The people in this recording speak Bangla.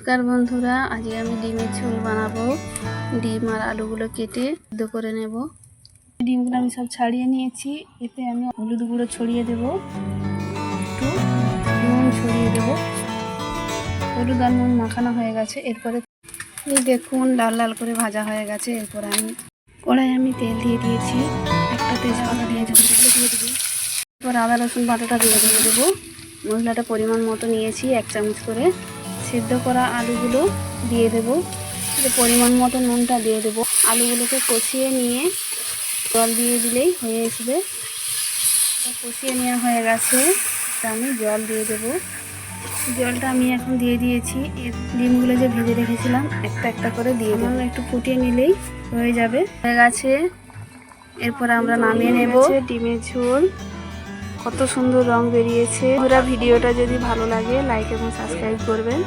নমস্কার বন্ধুরা, আজকে আমি ডিমের ঝোল বানাবো। ডিম আর আলুগুলো কেটে সিদ্ধ করে নেব। ডিমগুলো আমি সব ছাড়িয়ে নিয়েছি। এতে আমি হলুদ গুঁড়ো ছড়িয়ে দেব, একটু নুন ছড়িয়ে দেব। হলুদ আর নুন মাখানো হয়ে গেছে। এরপরে এই দেখুন লাল লাল করে ভাজা হয়ে গেছে। এরপরে আমি কড়াই তেল দিয়ে দিয়েছি, একটা তেজপাতা দিয়ে দেবো, এরপর আদা রসুন বাটাটা দিয়ে দেবো। মশলাটা পরিমাণ মতো নিয়েছি, 1 চামচ করে। সেদ্ধ করা আলুগুলো দিয়ে দেবো, পরিমাণ মতো নুনটা দিয়ে দেবো। আলুগুলোকে কষিয়ে নিয়ে জল দিয়ে দিলেই হয়ে আসবে। কষিয়ে নেওয়া হয়ে গেছে, আমি জল দিয়ে দেবো। জলটা আমি এখন দিয়ে দিয়েছি। ডিমগুলো যে ভেজে রেখেছিলাম একটা একটা করে দিয়ে দেবো। একটু ফুটিয়ে নিলেই হয়ে যাবে, হয়ে গেছে। এরপর আমরা নামিয়ে নেব ডিমের ঝোল। কত সুন্দর রং বেরিয়েছে। পুরো ভিডিওটা যদি ভালো লাগে লাইক এবং সাবস্ক্রাইব করবেন।